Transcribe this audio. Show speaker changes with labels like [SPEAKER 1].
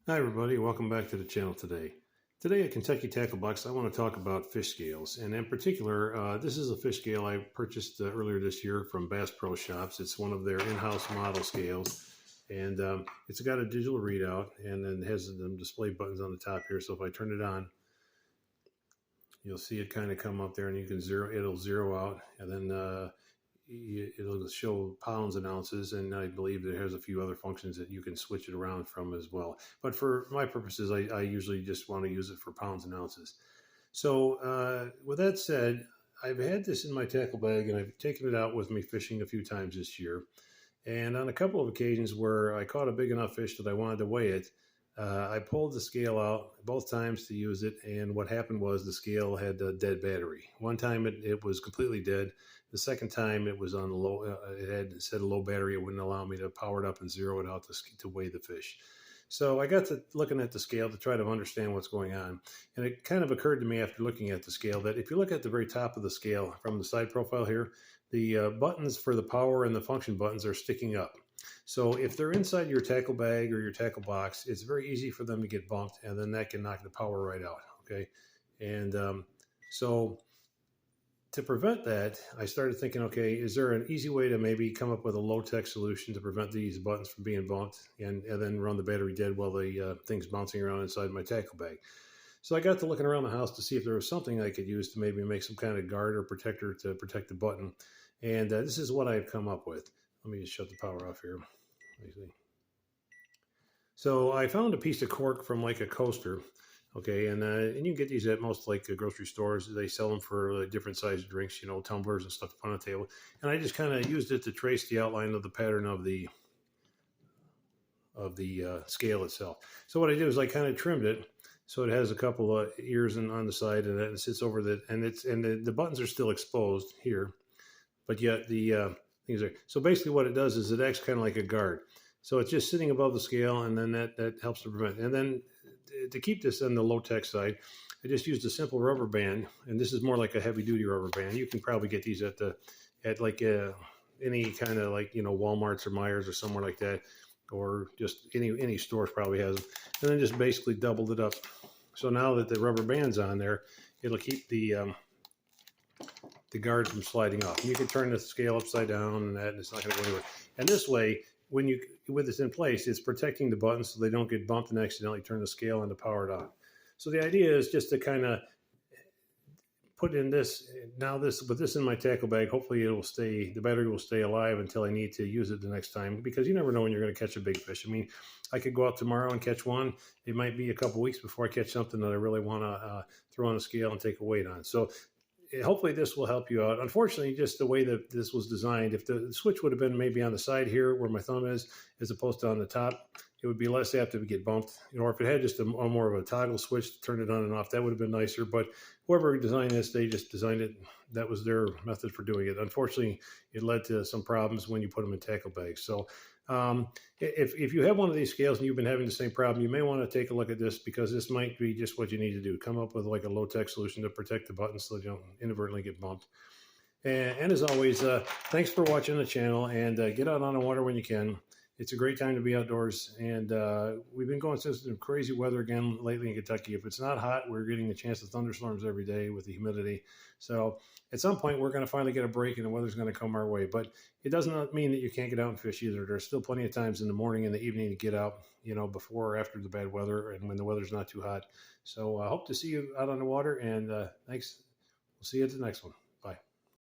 [SPEAKER 1] Hi everybody, welcome back to the channel today. Today at Kentucky Tacklebox, I want to talk about fish scales, and in particular, this is a fish scale I purchased earlier this year from Bass Pro Shops. It's one of their in-house model scales, and it's got a digital readout, and then it has the display buttons on the top here. So if I turn it on, you'll see it kind of come up there, and you can it'll zero out, and then it'll show pounds and ounces, and I believe it has a few other functions that you can switch it around from as well. But for my purposes, I usually just want to use it for pounds and ounces. So with that said, I've had this in my tackle bag, and I've taken it out with me fishing a few times this year. And on a couple of occasions where I caught a big enough fish that I wanted to weigh it, I pulled the scale out both times to use it, and what happened was the scale had a dead battery. One time it was completely dead. The second time it was on the low. It had set a low battery. It wouldn't allow me to power it up and zero it out to weigh the fish. So I got to looking at the scale to try to understand what's going on, and it kind of occurred to me after looking at the scale that if you look at the very top of the scale from the side profile here, the buttons for the power and the function buttons are sticking up. So if they're inside your tackle bag or your tackle box, it's very easy for them to get bumped, and then that can knock the power right out. Okay, and so to prevent that, I started thinking, okay, is there an easy way to maybe come up with a low-tech solution to prevent these buttons from being bumped, and then run the battery dead while the thing's bouncing around inside my tackle bag? So I got to looking around the house to see if there was something I could use to maybe make some kind of guard or protector to protect the button. And this is what I've come up with. Let me just shut the power off here. So I found a piece of cork from like a coaster. Okay, and you can get these at most like grocery stores. They sell them for different sized drinks, tumblers and stuff to put on the table. And I just kind of used it to trace the outline of the pattern of the scale itself. So what I did is I kind of trimmed it so it has a couple of ears on the side, and it sits over the the buttons are still exposed here, but yet the things are. So basically, what it does is it acts kind of like a guard. So it's just sitting above the scale, and then that helps to prevent. And then to keep this on the low tech side, I just used a simple rubber band, and this is more like a heavy duty rubber band. You can probably get these at any kind of Walmart's or Myers or somewhere like that, or just any store probably has them. And then just basically doubled it up. So now that the rubber band's on there, it'll keep the guard from sliding off. And you can turn the scale upside down, and it's not going to go anywhere. And this way, with this in place, it's protecting the buttons so they don't get bumped and accidentally turn the scale on to power it on. So the idea is just to kind of put in this with this in my tackle bag. Hopefully the battery will stay alive until I need to use it the next time, because you never know when you're going to catch a big fish. I mean, I could go out tomorrow and catch one. It might be a couple weeks before I catch something that I really want to throw on a scale and take a weight on. So hopefully this will help you out. Unfortunately, just the way that this was designed, if the switch would have been maybe on the side here where my thumb is, as opposed to on the top, it would be less apt to get bumped. Or if it had just a more of a toggle switch to turn it on and off, that would have been nicer. But whoever designed this, they just designed it. That was their method for doing it. Unfortunately, it led to some problems when you put them in tackle bags. So if you have one of these scales and you've been having the same problem, you may want to take a look at this, because this might be just what you need to do. Come up with like a low-tech solution to protect the buttons so they don't inadvertently get bumped. And as always, thanks for watching the channel, and get out on the water when you can. It's a great time to be outdoors, and we've been going through some crazy weather again lately in Kentucky. If it's not hot, we're getting a chance of thunderstorms every day with the humidity. So at some point, we're going to finally get a break, and the weather's going to come our way. But it does not mean that you can't get out and fish either. There's still plenty of times in the morning and the evening to get out, before or after the bad weather, and when the weather's not too hot. So I hope to see you out on the water, and thanks. We'll see you at the next one. Bye.